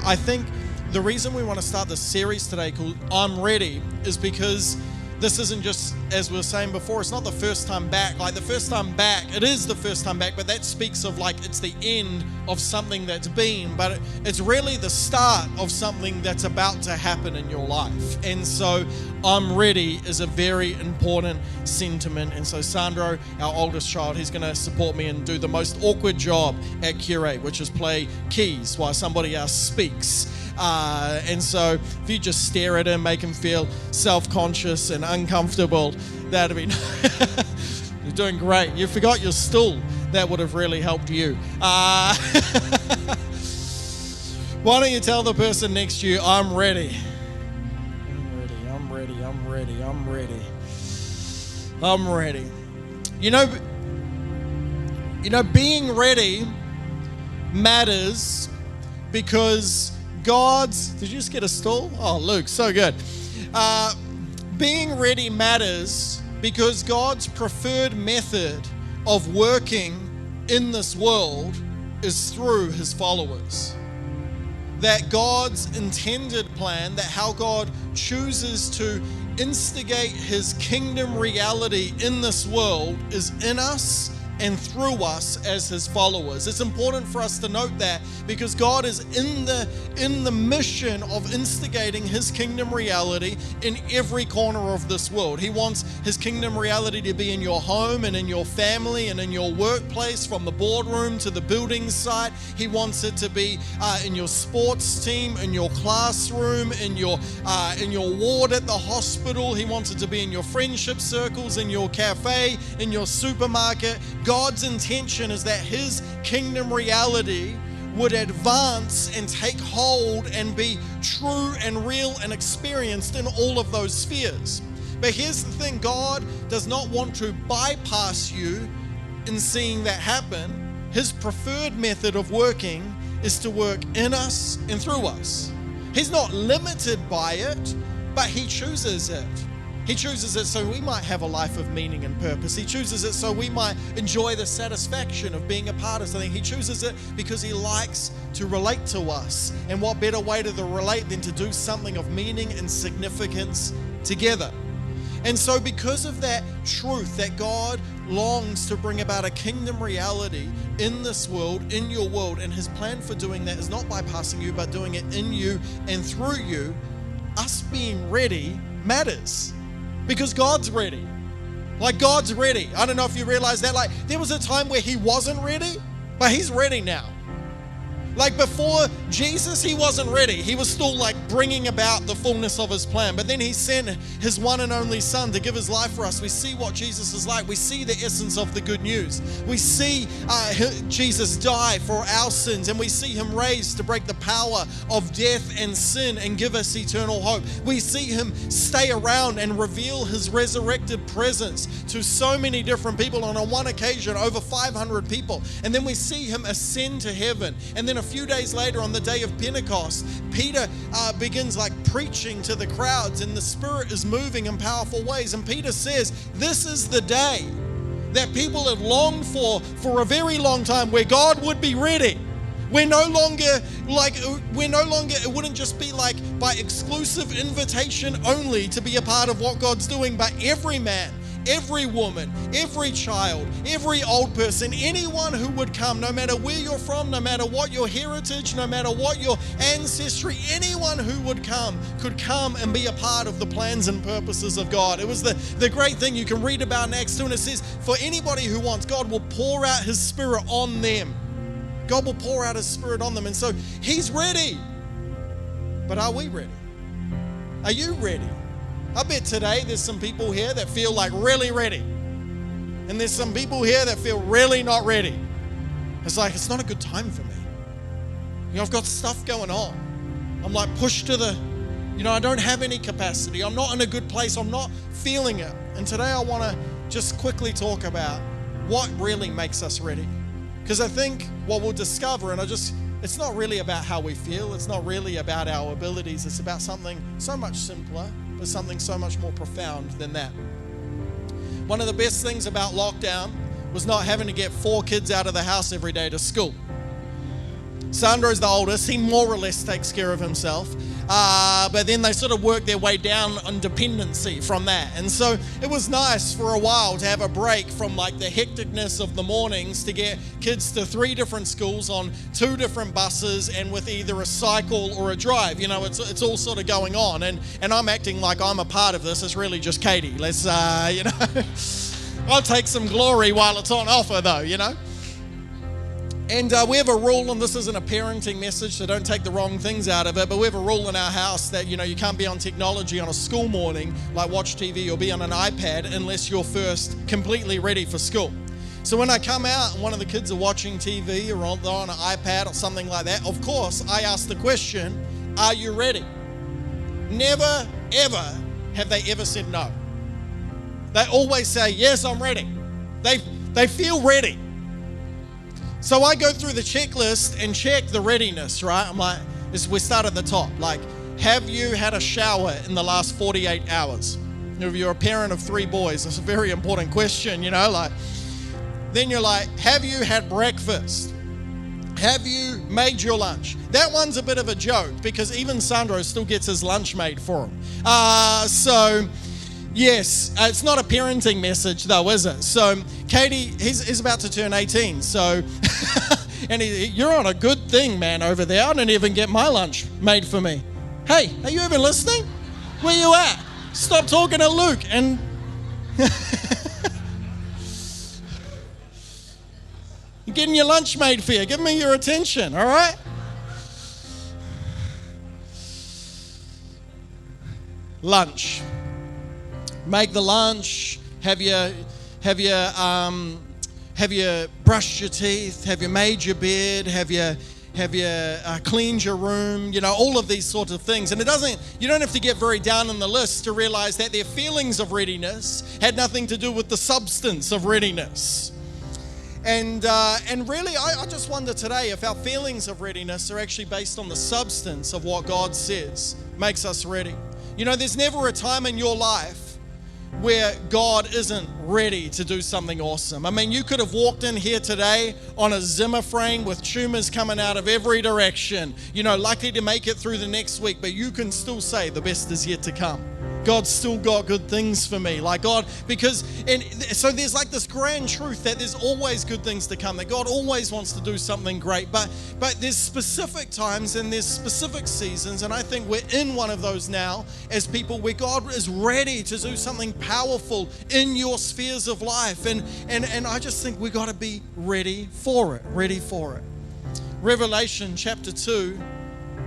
I think the reason we want to start this series today called I'm Ready is because this isn't just, as we were saying before, it's not the first time back. Like the first time back, it is the first time back, but that speaks of like it's the end of something that's been, but it's really the start of something that's about to happen in your life. And so I'm ready is a very important sentiment. And so Sandro, our oldest child, he's going to support me and do the most awkward job at Curate, which is play keys while somebody else speaks. And so if you just stare at him, make him feel self-conscious and uncomfortable, that'd be you're doing great. You forgot your stool. That would have really helped you. Why don't you tell the person next to you, I'm ready. I'm ready, I'm ready, I'm ready, I'm ready. I'm ready. You know, being ready matters because did you just get a stool? Oh, Luke, so good. Being ready matters because God's preferred method of working in this world is through his followers. That God's intended plan, that how God chooses to instigate his kingdom reality in this world is in us and through us as his followers. It's important for us to note that because God is in the mission of instigating his kingdom reality in every corner of this world. He wants his kingdom reality to be in your home and in your family and in your workplace, from the boardroom to the building site. He wants it to be in your sports team, in your classroom, in your ward at the hospital. He wants it to be in your friendship circles, in your cafe, in your supermarket. God's intention is that his kingdom reality would advance and take hold and be true and real and experienced in all of those spheres. But here's the thing, God does not want to bypass you in seeing that happen. His preferred method of working is to work in us and through us. He's not limited by it, but he chooses it. He chooses it so we might have a life of meaning and purpose. He chooses it so we might enjoy the satisfaction of being a part of something. He chooses it because he likes to relate to us. And what better way to relate than to do something of meaning and significance together? And so because of that truth that God longs to bring about a kingdom reality in this world, in your world, and his plan for doing that is not bypassing you, but doing it in you and through you, us being ready matters. Because God's ready. Like God's ready. I don't know if you realize that. Like there was a time where he wasn't ready, but he's ready now. Like before Jesus, he wasn't ready. He was still like bringing about the fullness of his plan. But then he sent his one and only son to give his life for us. We see what Jesus is like. We see the essence of the good news. We see Jesus die for our sins, and we see him raised to break the power of death and sin and give us eternal hope. We see him stay around and reveal his resurrected presence to so many different people. On one occasion, over 500 people. And then we see him ascend to heaven. And then a few days later, on the day of Pentecost, Peter begins like preaching to the crowds, and the Spirit is moving in powerful ways. And Peter says, this is the day that people have longed for a very long time, where God would be ready. It wouldn't just be like by exclusive invitation only to be a part of what God's doing, but every man, every woman, every child, every old person, anyone who would come, no matter where you're from, no matter what your heritage, no matter what your ancestry, anyone who would come could come and be a part of the plans and purposes of God. It was the great thing you can read about in Acts 2, and it says, for anybody who wants, God will pour out his Spirit on them. God will pour out his Spirit on them. And so he's ready. But are we ready? Are you ready? I bet today there's some people here that feel like really ready. And there's some people here that feel really not ready. It's like, it's not a good time for me. I've got stuff going on. I'm like pushed to I don't have any capacity. I'm not in a good place. I'm not feeling it. And today I want to just quickly talk about what really makes us ready. Because I think what we'll discover, it's not really about how we feel. It's not really about our abilities. It's about something so much simpler, but something so much more profound than that. One of the best things about lockdown was not having to get 4 kids out of the house every day to school. Sandro's the oldest. He more or less takes care of himself. But then they sort of work their way down on dependency from that. And so it was nice for a while to have a break from like the hecticness of the mornings to get kids to 3 different schools on 2 different buses and with either a cycle or a drive. You know, it's all sort of going on. And I'm acting like I'm a part of this. It's really just Katie. Let's, you know, I'll take some glory while it's on offer though, you know. And we have a rule, and this isn't a parenting message, so don't take the wrong things out of it, but we have a rule in our house that, you know, you can't be on technology on a school morning, like watch TV or be on an iPad, unless you're first completely ready for school. So when I come out and one of the kids are watching TV or on an iPad or something like that, of course, I ask the question, are you ready? Never, ever have they ever said no. They always say, yes, I'm ready. They feel ready. So I go through the checklist and check the readiness, right? I'm like, we start at the top. Like, have you had a shower in the last 48 hours? If you're a parent of 3 boys, it's a very important question, you know, like, then you're like, have you had breakfast? Have you made your lunch? That one's a bit of a joke because even Sandro still gets his lunch made for him. So yes, it's not a parenting message though, is it? So Katie, he's about to turn 18, so, and you're on a good thing, man, over there. I didn't even get my lunch made for me. Hey, are you even listening? Where you at? Stop talking to Luke and... You're getting your lunch made for you. Give me your attention, all right? Lunch. Make the lunch. Have you brushed your teeth? Have you made your bed? Have you cleaned your room? You know, all of these sorts of things. And you don't have to get very down in the list to realize that their feelings of readiness had nothing to do with the substance of readiness. And really, I just wonder today if our feelings of readiness are actually based on the substance of what God says makes us ready. You know, there's never a time in your life where God isn't ready to do something awesome. I mean, you could have walked in here today on a Zimmer frame with tumors coming out of every direction, you know, likely to make it through the next week, but you can still say the best is yet to come. God's still got good things for me. Like God, and so there's like this grand truth that there's always good things to come, that God always wants to do something great, but there's specific times and there's specific seasons, and I think we're in one of those now as people where God is ready to do something powerful in your spheres of life, and I just think we got to be ready for it. Revelation chapter 2,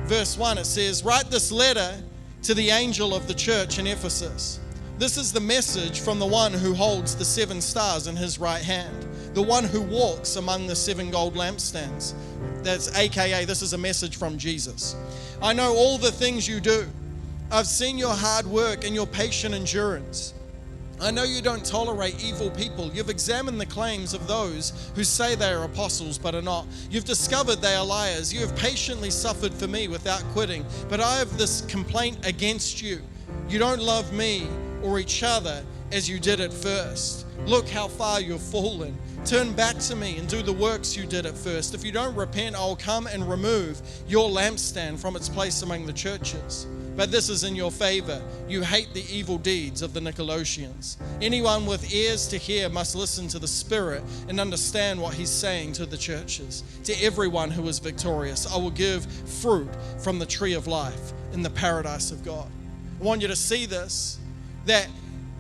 verse 1, it says, "Write this letter to the angel of the church in Ephesus. This is the message from the one who holds the 7 stars in his right hand, the one who walks among the 7 gold lampstands." That's AKA, this is a message from Jesus. "I know all the things you do. I've seen your hard work and your patient endurance. I know you don't tolerate evil people. You've examined the claims of those who say they are apostles but are not. You've discovered they are liars. You have patiently suffered for me without quitting. But I have this complaint against you. You don't love me or each other as you did at first. Look how far you've fallen. Turn back to me and do the works you did at first. If you don't repent, I'll come and remove your lampstand from its place among the churches. But this is in your favor. You hate the evil deeds of the Nicolaitans. Anyone with ears to hear must listen to the Spirit and understand what he's saying to the churches. To everyone who is victorious, I will give fruit from the tree of life in the paradise of God." I want you to see this, that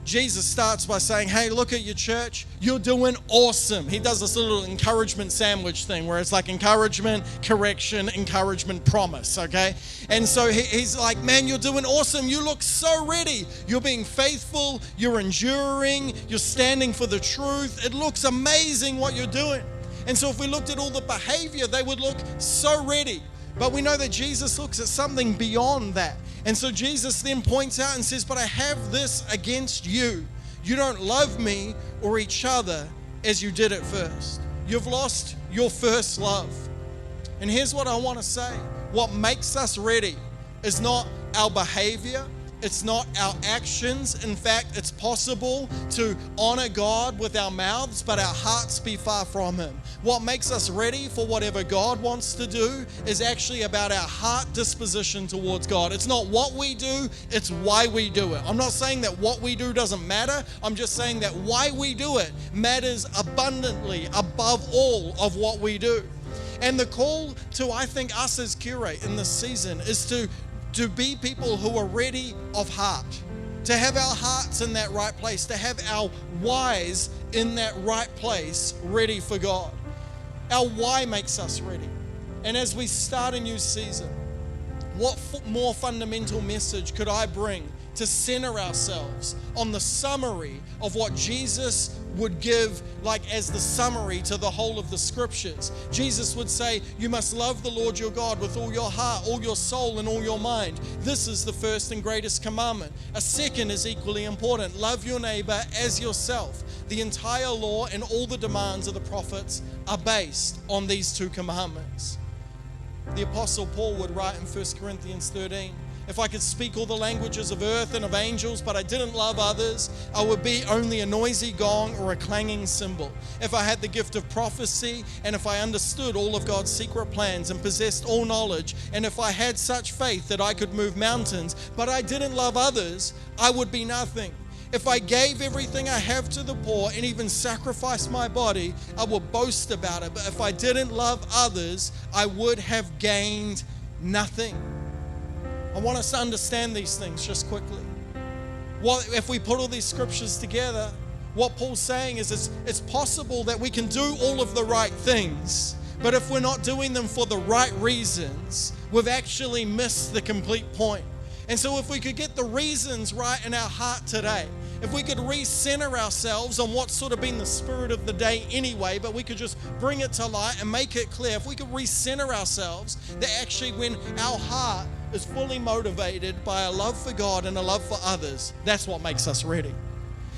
Jesus starts by saying, hey, look at your church. You're doing awesome. He does this little encouragement sandwich thing where it's like encouragement, correction, encouragement, promise, okay? And so he's like, man, you're doing awesome. You look so ready. You're being faithful. You're enduring. You're standing for the truth. It looks amazing what you're doing. And so if we looked at all the behavior, they would look so ready. But we know that Jesus looks at something beyond that. And so Jesus then points out and says, but I have this against you. You don't love me or each other as you did at first. You've lost your first love. And here's what I want to say. What makes us ready is not our behavior. It's not our actions. In fact, it's possible to honor God with our mouths, but our hearts be far from Him. What makes us ready for whatever God wants to do is actually about our heart disposition towards God. It's not what we do, it's why we do it. I'm not saying that what we do doesn't matter. I'm just saying that why we do it matters abundantly above all of what we do. And the call to, I think, us as Curate in this season is to be people who are ready of heart, to have our hearts in that right place, to have our whys in that right place, ready for God. Our why makes us ready. And as we start a new season, what more fundamental message could I bring to center ourselves on the summary of what Jesus would give, like as the summary to the whole of the scriptures? Jesus would say, you must love the Lord your God with all your heart, all your soul, and all your mind. This is the first and greatest commandment. A second is equally important. Love your neighbor as yourself. The entire law and all the demands of the prophets are based on these two commandments. The Apostle Paul would write in 1 Corinthians 13, if I could speak all the languages of earth and of angels, but I didn't love others, I would be only a noisy gong or a clanging cymbal. If I had the gift of prophecy, and if I understood all of God's secret plans and possessed all knowledge, and if I had such faith that I could move mountains, but I didn't love others, I would be nothing. If I gave everything I have to the poor and even sacrificed my body, I would boast about it. But if I didn't love others, I would have gained nothing. I want us to understand these things just quickly. If we put all these scriptures together, what Paul's saying is it's possible that we can do all of the right things, but if we're not doing them for the right reasons, we've actually missed the complete point. And so if we could get the reasons right in our heart today, if we could recenter ourselves on what's sort of been the spirit of the day anyway, but we could just bring it to light and make it clear, if we could recenter ourselves, that actually when our heart is fully motivated by a love for God and a love for others, that's what makes us ready.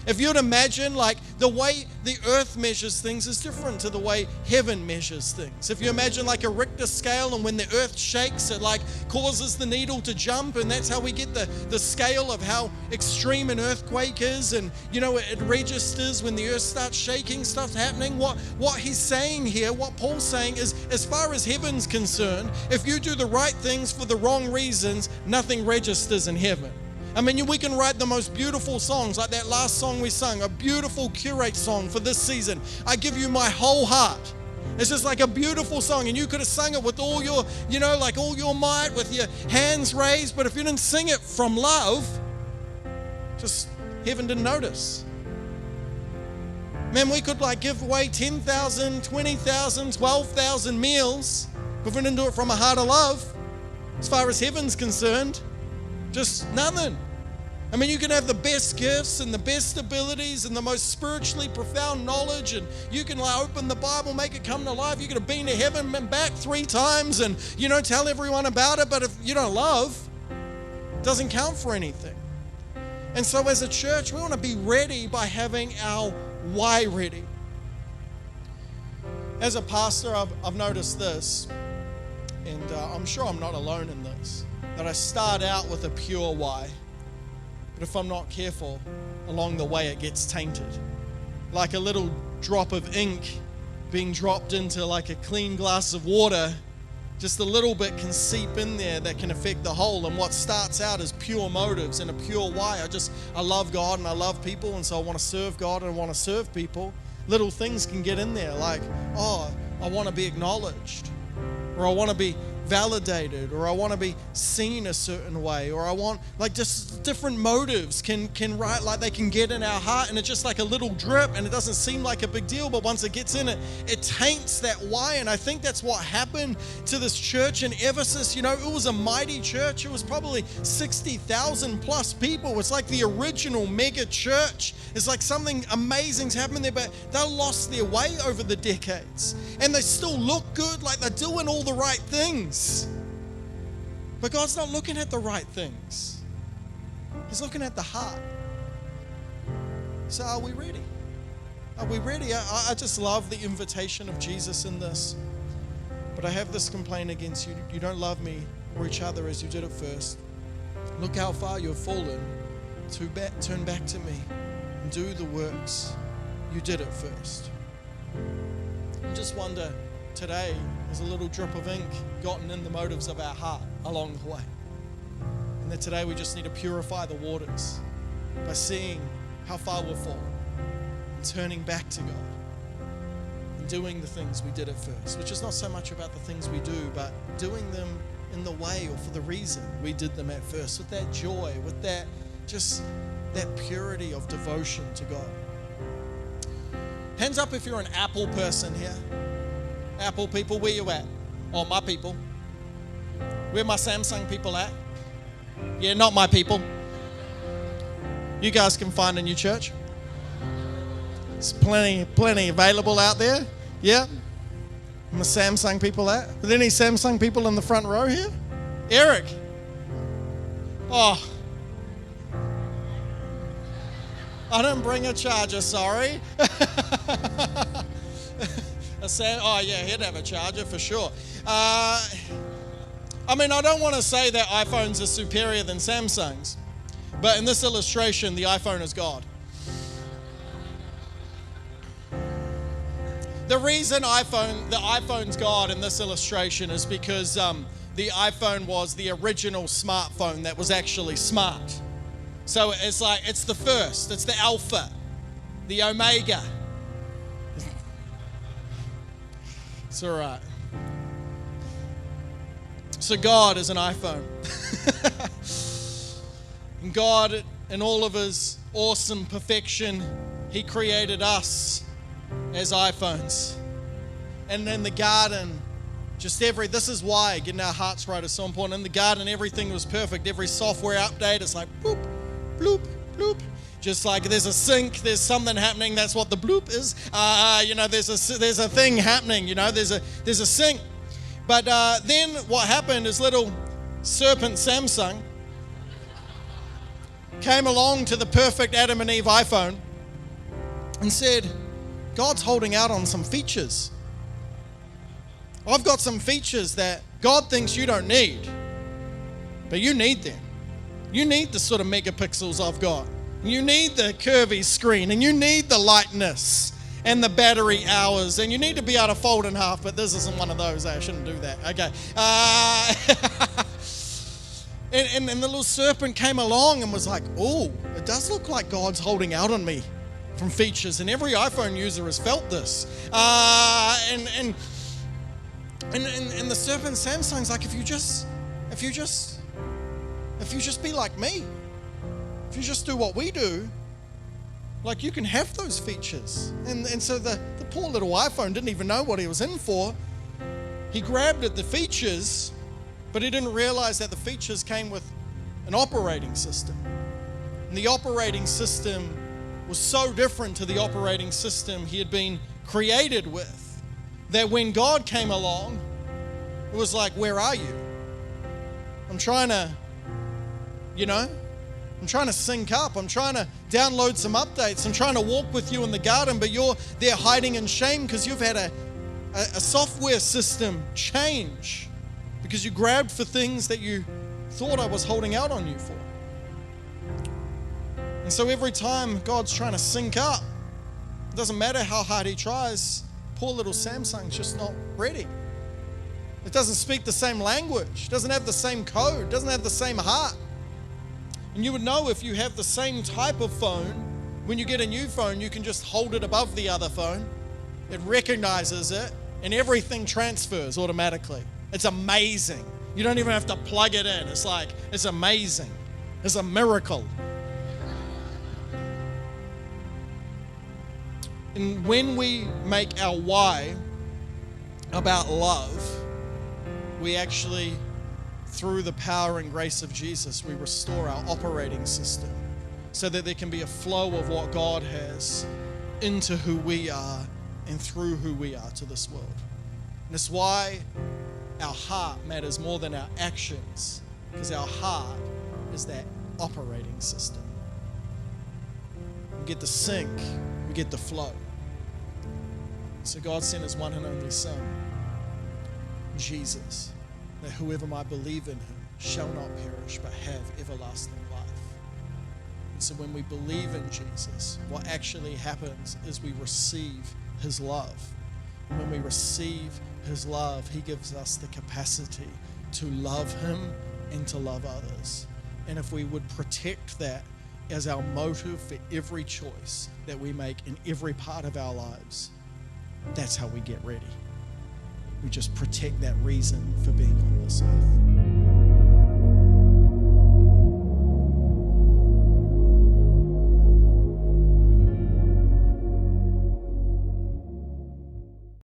If you'd imagine, like, the way the earth measures things is different to the way heaven measures things. If you imagine like a Richter scale, and when the earth shakes, it like causes the needle to jump, and that's how we get the scale of how extreme an earthquake is, and you know, it registers when the earth starts shaking, stuff's happening. What he's saying here, what Paul's saying is, as far as heaven's concerned, if you do the right things for the wrong reasons, nothing registers in heaven. I mean, we can write the most beautiful songs, like that last song we sung, a beautiful Curate song for this season. I give you my whole heart. It's just like a beautiful song, and you could have sung it with all your, you know, like all your might, with your hands raised, but if you didn't sing it from love, just heaven didn't notice. Man, we could like give away 10,000, 20,000, 12,000 meals, but if we didn't do it from a heart of love, as far as heaven's concerned, just nothing. I mean, you can have the best gifts and the best abilities and the most spiritually profound knowledge, and you can like open the Bible, make it come to life. You could have been to heaven and back 3 times and, you know, tell everyone about it, but if you don't love, it doesn't count for anything. And so as a church, we want to be ready by having our why ready. As a pastor, I've noticed this, and I'm sure I'm not alone in this, that I start out with a pure why, but if I'm not careful, along the way it gets tainted. Like a little drop of ink being dropped into like a clean glass of water, just a little bit can seep in there that can affect the whole. And what starts out as pure motives and a pure why, I love God and I love people, and so I want to serve God and I want to serve people. Little things can get in there like, oh, I want to be acknowledged, or I want to be validated, or I want to be seen a certain way, or I want, like, just different motives can right, like they can get in our heart, and it's just like a little drip, and it doesn't seem like a big deal, but once it gets in it, it taints that why. And I think that's what happened to this church in Ephesus. You know, it was a mighty church. It was probably 60,000 plus people. It's like the original mega church. It's like something amazing's happened there, but they lost their way over the decades, and they still look good, like they're doing all the right things. But God's not looking at the right things. He's looking at the heart. So are we ready? Are we ready? I just love the invitation of Jesus in this. But I have this complaint against you. You don't love me or each other as you did at first. Look how far you've fallen. Turn back to me and do the works you did at first. I just wonder today, has a little drip of ink gotten in the motives of our heart along the way? And that today we just need to purify the waters by seeing how far we've fallen and turning back to God and doing the things we did at first, which is not so much about the things we do, but doing them in the way or for the reason we did them at first, with that joy, with that just that purity of devotion to God. Hands up if you're an Apple person here. Apple people, where you at? Oh, my people. Where my Samsung people at? Yeah, not my people. You guys can find a new church. There's plenty available out there. Yeah. My Samsung people at? Are there any Samsung people in the front row here? Eric. Oh. I didn't bring a charger, sorry. Oh yeah, he'd have a charger for sure. I don't want to say that iPhones are superior than Samsungs, but in this illustration, the iPhone is God. The reason the iPhone's God in this illustration is because the iPhone was the original smartphone that was actually smart. So it's the first, it's the Alpha, the Omega. It's all right. So God is an iPhone. And God, in all of His awesome perfection, He created us as iPhones. And in the garden, this is why getting our hearts right is so important. In the garden, everything was perfect. Every software update, it's like boop, bloop, bloop. Just like there's a sync, there's something happening. That's what the bloop is. There's a thing happening. There's a sync. But then what happened is little serpent Samsung came along to the perfect Adam and Eve iPhone and said, God's holding out on some features. I've got some features that God thinks you don't need, but you need them. You need the sort of megapixels I've got. You need the curvy screen, and you need the lightness and the battery hours, and you need to be able to fold in half, but this isn't one of those. I shouldn't do that. Okay. And the little serpent came along and was like, oh, it does look like God's holding out on me from features, and every iPhone user has felt this. And the serpent Samsung's like, if you just be like me, if you just do what we do, like you can have those features. And so the poor little iPhone didn't even know what he was in for. He grabbed at the features, but he didn't realize that the features came with an operating system. And the operating system was so different to the operating system he had been created with, that when God came along, it was like, where are you? I'm trying to sync up. I'm trying to download some updates. I'm trying to walk with you in the garden, but you're there hiding in shame because you've had a software system change because you grabbed for things that you thought I was holding out on you for. And so every time God's trying to sync up, it doesn't matter how hard He tries, poor little Samsung's just not ready. It doesn't speak the same language, doesn't have the same code, doesn't have the same heart. And you would know if you have the same type of phone, when you get a new phone, you can just hold it above the other phone. It recognizes it, and everything transfers automatically. It's amazing. You don't even have to plug it in. It's amazing. It's a miracle. And when we make our why about love, we actually, through the power and grace of Jesus, we restore our operating system so that there can be a flow of what God has into who we are and through who we are to this world. And it's why our heart matters more than our actions, because our heart is that operating system. We get the sync, we get the flow. So God sent His one and only Son, Jesus, that whoever might believe in Him shall not perish but have everlasting life. And so when we believe in Jesus, what actually happens is we receive his love. And when we receive his love, he gives us the capacity to love him and to love others. And if we would protect that as our motive for every choice that we make in every part of our lives, that's how we get ready. We just protect that reason for being on this earth.